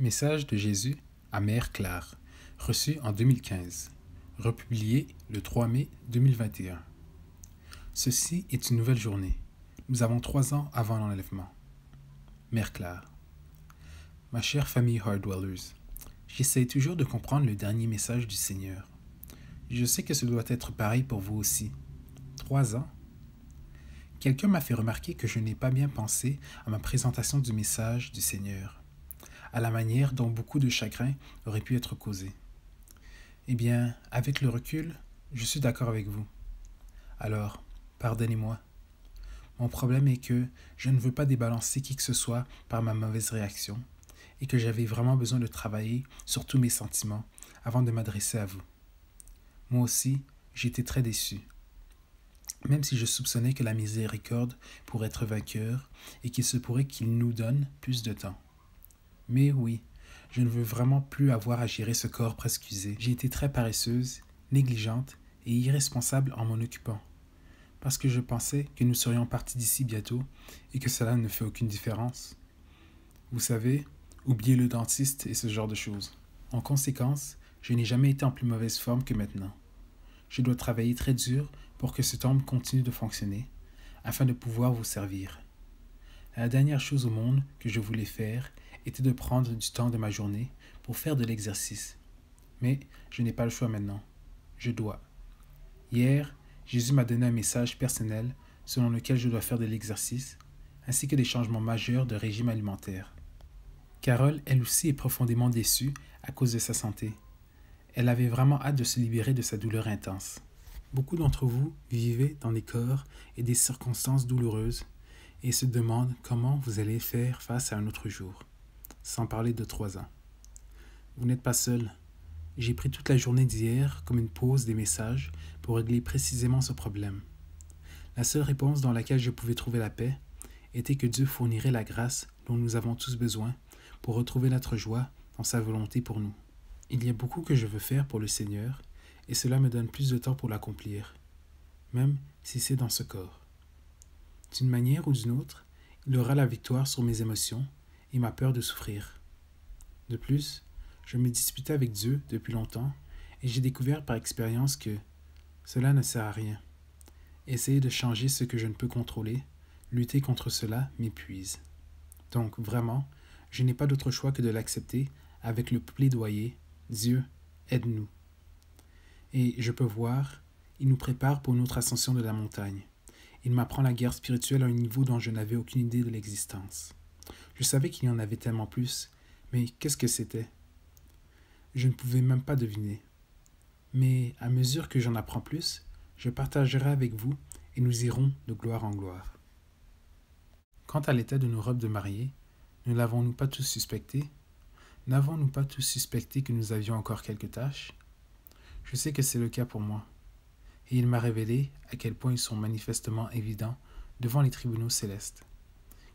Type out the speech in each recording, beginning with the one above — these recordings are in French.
Message de Jésus à Mère Claire, reçu en 2015, republié le 3 mai 2021. Ceci est une nouvelle journée. Nous avons 3 ans avant l'enlèvement. Mère Claire. Ma chère famille Hardwellers, j'essaie toujours de comprendre le dernier message du Seigneur. Je sais que ce doit être pareil pour vous aussi. 3 ans? Quelqu'un m'a fait remarquer que je n'ai pas bien pensé à ma présentation du message du Seigneur, à la manière dont beaucoup de chagrin aurait pu être causé. Eh bien, avec le recul, je suis d'accord avec vous. Alors, pardonnez-moi. Mon problème est que je ne veux pas débalancer qui que ce soit par ma mauvaise réaction et que j'avais vraiment besoin de travailler sur tous mes sentiments avant de m'adresser à vous. Moi aussi, j'ai été très déçu. Même si je soupçonnais que la miséricorde pourrait être vainqueur et qu'il se pourrait qu'il nous donne plus de temps. Mais oui, je ne veux vraiment plus avoir à gérer ce corps presque usé. J'ai été très paresseuse, négligente et irresponsable en m'en occupant. Parce que je pensais que nous serions partis d'ici bientôt et que cela ne fait aucune différence. Vous savez, oubliez le dentiste et ce genre de choses. En conséquence, je n'ai jamais été en plus mauvaise forme que maintenant. Je dois travailler très dur pour que ce temple continue de fonctionner, afin de pouvoir vous servir. La dernière chose au monde que je voulais faire était de prendre du temps de ma journée pour faire de l'exercice. Mais je n'ai pas le choix maintenant. Je dois. Hier, Jésus m'a donné un message personnel selon lequel je dois faire de l'exercice, ainsi que des changements majeurs de régime alimentaire. Carole, elle aussi, est profondément déçue à cause de sa santé. Elle avait vraiment hâte de se libérer de sa douleur intense. Beaucoup d'entre vous vivez dans des corps et des circonstances douloureuses et se demandent comment vous allez faire face à un autre jour, sans parler de 3 ans. Vous n'êtes pas seul. J'ai pris toute la journée d'hier comme une pause des messages pour régler précisément ce problème. La seule réponse dans laquelle je pouvais trouver la paix était que Dieu fournirait la grâce dont nous avons tous besoin pour retrouver notre joie dans sa volonté pour nous. Il y a beaucoup que je veux faire pour le Seigneur et cela me donne plus de temps pour l'accomplir, même si c'est dans ce corps. D'une manière ou d'une autre, il aura la victoire sur mes émotions et ma peur de souffrir. De plus, je me disputais avec Dieu depuis longtemps et j'ai découvert par expérience que cela ne sert à rien. Essayer de changer ce que je ne peux contrôler, lutter contre cela m'épuise. Donc vraiment, je n'ai pas d'autre choix que de l'accepter avec le plaidoyer « Dieu, aide-nous ». Et je peux voir, il nous prépare pour notre ascension de la montagne. Il m'apprend la guerre spirituelle à un niveau dont je n'avais aucune idée de l'existence. Je savais qu'il y en avait tellement plus, mais qu'est-ce que c'était? Je ne pouvais même pas deviner. Mais à mesure que j'en apprends plus, je partagerai avec vous et nous irons de gloire en gloire. Quant à l'état de nos robes de mariée, ne l'avons-nous pas tous suspecté? N'avons-nous pas tous suspecté que nous avions encore quelques tâches? Je sais que c'est le cas pour moi. Et il m'a révélé à quel point ils sont manifestement évidents devant les tribunaux célestes.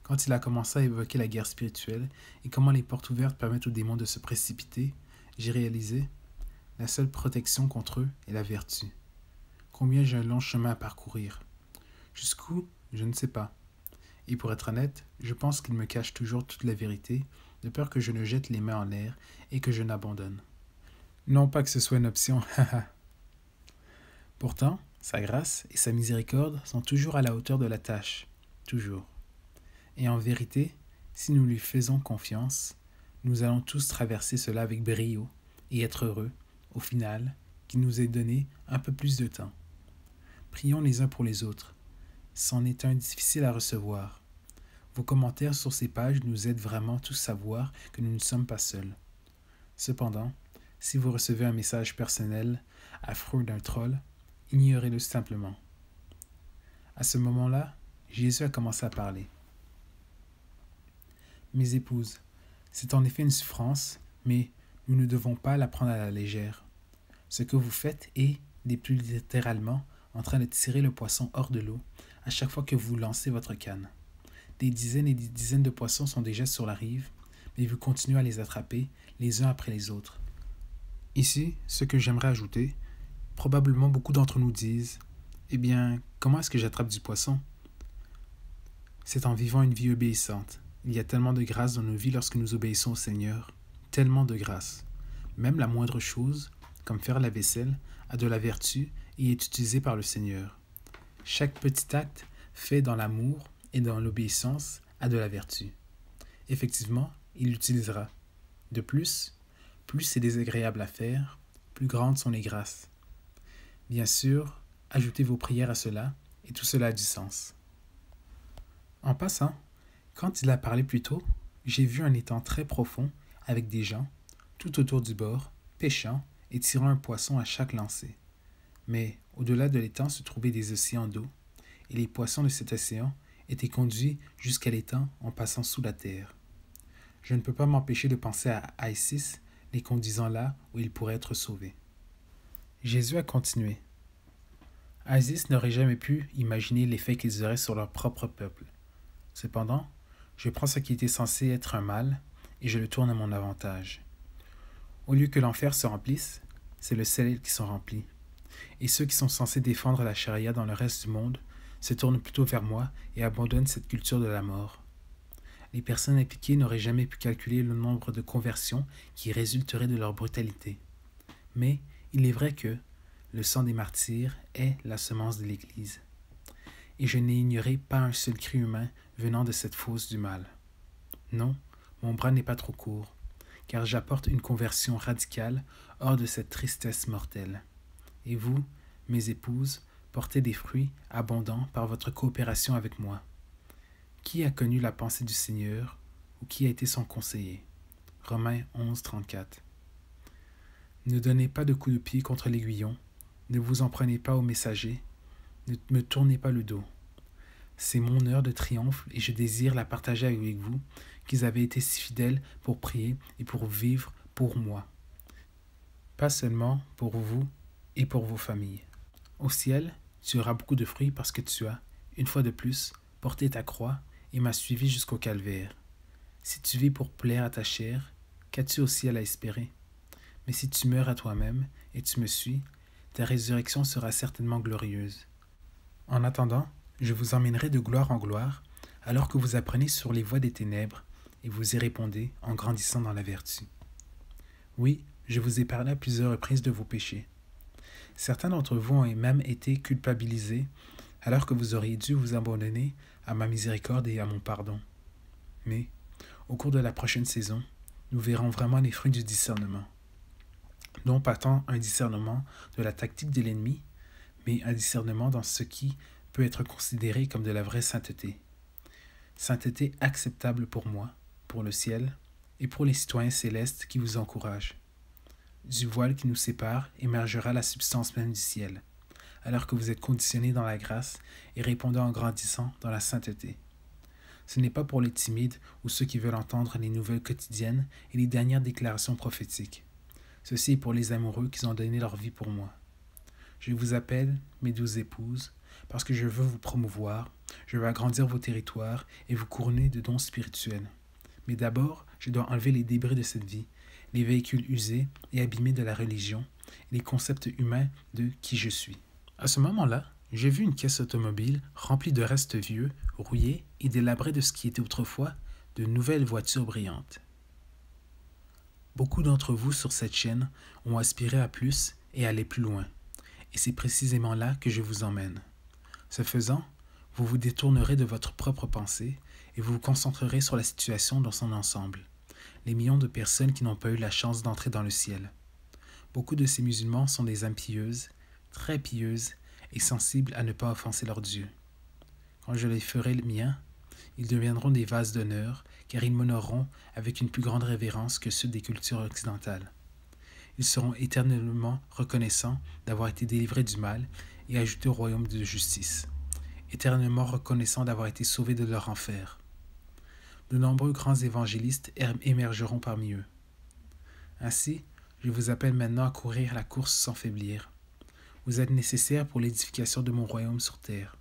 Quand il a commencé à évoquer la guerre spirituelle et comment les portes ouvertes permettent aux démons de se précipiter, j'ai réalisé, la seule protection contre eux est la vertu. Combien j'ai un long chemin à parcourir. Jusqu'où, je ne sais pas. Et pour être honnête, je pense qu'il me cache toujours toute la vérité, de peur que je ne jette les mains en l'air et que je n'abandonne. Non pas que ce soit une option, haha. Pourtant, sa grâce et sa miséricorde sont toujours à la hauteur de la tâche, toujours. Et en vérité, si nous lui faisons confiance, nous allons tous traverser cela avec brio et être heureux, au final, qu'il nous ait donné un peu plus de temps. Prions les uns pour les autres. C'en est un difficile à recevoir. Vos commentaires sur ces pages nous aident vraiment tous à voir que nous ne sommes pas seuls. Cependant, si vous recevez un message personnel affreux d'un troll, ignorez-le simplement. À ce moment-là, Jésus a commencé à parler. Mes épouses, c'est en effet une souffrance, mais nous ne devons pas la prendre à la légère. Ce que vous faites est, des plus littéralement, en train de tirer le poisson hors de l'eau à chaque fois que vous lancez votre canne. Des dizaines et des dizaines de poissons sont déjà sur la rive, mais vous continuez à les attraper les uns après les autres. Ici, ce que j'aimerais ajouter, probablement beaucoup d'entre nous disent « Eh bien, comment est-ce que j'attrape du poisson ?» C'est en vivant une vie obéissante. Il y a tellement de grâce dans nos vies lorsque nous obéissons au Seigneur. tellement de grâce. Même la moindre chose, comme faire la vaisselle, a de la vertu et est utilisée par le Seigneur. Chaque petit acte fait dans l'amour et dans l'obéissance a de la vertu. Effectivement, il l'utilisera. De plus c'est désagréable à faire, plus grandes sont les grâces. Bien sûr, ajoutez vos prières à cela, et tout cela a du sens. En passant, quand il a parlé plus tôt, j'ai vu un étang très profond avec des gens, tout autour du bord, pêchant et tirant un poisson à chaque lancer. Mais au-delà de l'étang se trouvaient des océans d'eau, et les poissons de cet océan étaient conduits jusqu'à l'étang en passant sous la terre. Je ne peux pas m'empêcher de penser à Isis, les conduisant là où ils pourraient être sauvés. Jésus a continué. Isis n'aurait jamais pu imaginer l'effet qu'ils auraient sur leur propre peuple. Cependant, je prends ce qui était censé être un mal et je le tourne à mon avantage. Au lieu que l'enfer se remplisse, c'est le ciel qui s'en remplit. Et ceux qui sont censés défendre la charia dans le reste du monde se tournent plutôt vers moi et abandonnent cette culture de la mort. Les personnes impliquées n'auraient jamais pu calculer le nombre de conversions qui résulteraient de leur brutalité. Mais il est vrai que le sang des martyrs est la semence de l'Église. Et je n'ai ignoré pas un seul cri humain venant de cette fosse du mal. Non, mon bras n'est pas trop court, car j'apporte une conversion radicale hors de cette tristesse mortelle. Et vous, mes épouses, portez des fruits abondants par votre coopération avec moi. Qui a connu la pensée du Seigneur ou qui a été son conseiller? Romains 11, 34. Ne donnez pas de coups de pied contre l'aiguillon, ne vous en prenez pas au messager, ne me tournez pas le dos. C'est mon heure de triomphe et je désire la partager avec vous, qu'ils avaient été si fidèles pour prier et pour vivre pour moi. Pas seulement pour vous et pour vos familles. Au ciel, tu auras beaucoup de fruits parce que tu as, une fois de plus, porté ta croix et m'as suivi jusqu'au calvaire. Si tu vis pour plaire à ta chair, qu'as-tu au ciel à espérer? Mais si tu meurs à toi-même et tu me suis, ta résurrection sera certainement glorieuse. En attendant, je vous emmènerai de gloire en gloire, alors que vous apprenez sur les voies des ténèbres, et vous y répondez en grandissant dans la vertu. Oui, je vous ai parlé à plusieurs reprises de vos péchés. Certains d'entre vous ont même été culpabilisés, alors que vous auriez dû vous abandonner à ma miséricorde et à mon pardon. Mais, au cours de la prochaine saison, nous verrons vraiment les fruits du discernement. Non pas tant un discernement de la tactique de l'ennemi, mais un discernement dans ce qui peut être considéré comme de la vraie sainteté. Sainteté acceptable pour moi, pour le ciel, et pour les citoyens célestes qui vous encouragent. Du voile qui nous sépare émergera la substance même du ciel, alors que vous êtes conditionnés dans la grâce et répondant en grandissant dans la sainteté. Ce n'est pas pour les timides ou ceux qui veulent entendre les nouvelles quotidiennes et les dernières déclarations prophétiques. Ceci est pour les amoureux qui ont donné leur vie pour moi. Je vous appelle, mes douces épouses, parce que je veux vous promouvoir, je veux agrandir vos territoires et vous couronner de dons spirituels. Mais d'abord, je dois enlever les débris de cette vie, les véhicules usés et abîmés de la religion, les concepts humains de qui je suis. À ce moment-là, j'ai vu une caisse automobile remplie de restes vieux, rouillés et délabrés de ce qui était autrefois de nouvelles voitures brillantes. Beaucoup d'entre vous sur cette chaîne ont aspiré à plus et à aller plus loin, et c'est précisément là que je vous emmène. Ce faisant, vous vous détournerez de votre propre pensée et vous vous concentrerez sur la situation dans son ensemble, les millions de personnes qui n'ont pas eu la chance d'entrer dans le ciel. Beaucoup de ces musulmans sont des âmes pieuses, très pieuses et sensibles à ne pas offenser leur Dieu. Quand je les ferai le mien, ils deviendront des vases d'honneur, car ils m'honoreront avec une plus grande révérence que ceux des cultures occidentales. Ils seront éternellement reconnaissants d'avoir été délivrés du mal et ajoutés au royaume de justice, éternellement reconnaissants d'avoir été sauvés de leur enfer. De nombreux grands évangélistes émergeront parmi eux. Ainsi, je vous appelle maintenant à courir la course sans faiblir. Vous êtes nécessaires pour l'édification de mon royaume sur terre.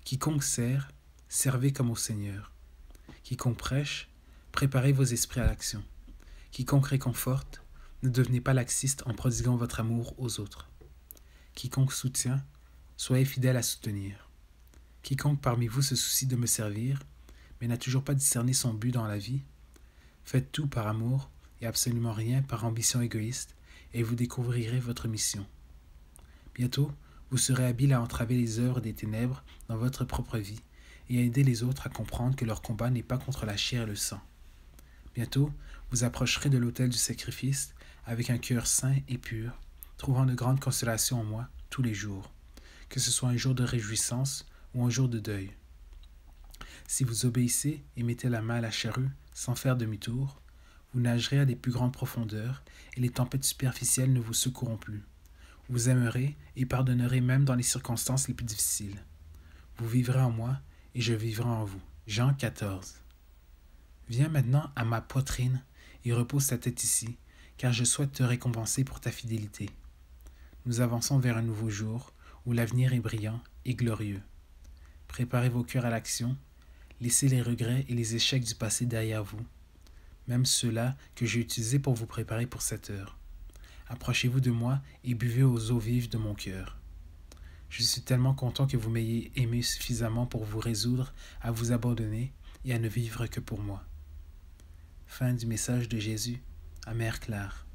Quiconque sert, servez comme au Seigneur. Quiconque prêche, préparez vos esprits à l'action. Quiconque réconforte, ne devenez pas laxiste en prodiguant votre amour aux autres. Quiconque soutient, soyez fidèle à soutenir. Quiconque parmi vous se soucie de me servir, mais n'a toujours pas discerné son but dans la vie, faites tout par amour et absolument rien par ambition égoïste, et vous découvrirez votre mission. Bientôt, vous serez habile à entraver les œuvres des ténèbres dans votre propre vie et à aider les autres à comprendre que leur combat n'est pas contre la chair et le sang. Bientôt, vous approcherez de l'autel du sacrifice avec un cœur saint et pur, trouvant de grandes consolations en moi tous les jours, que ce soit un jour de réjouissance ou un jour de deuil. Si vous obéissez et mettez la main à la charrue sans faire demi-tour, vous nagerez à des plus grandes profondeurs et les tempêtes superficielles ne vous secourront plus. Vous aimerez et pardonnerez même dans les circonstances les plus difficiles. Vous vivrez en moi et je vivrai en vous. Jean 14. Viens maintenant à ma poitrine et repose ta tête ici, car je souhaite te récompenser pour ta fidélité. Nous avançons vers un nouveau jour où l'avenir est brillant et glorieux. Préparez vos cœurs à l'action, laissez les regrets et les échecs du passé derrière vous, même ceux-là que j'ai utilisés pour vous préparer pour cette heure. Approchez-vous de moi et buvez aux eaux vives de mon cœur. Je suis tellement content que vous m'ayez aimé suffisamment pour vous résoudre à vous abandonner et à ne vivre que pour moi. Fin du message de Jésus à Mère Claire.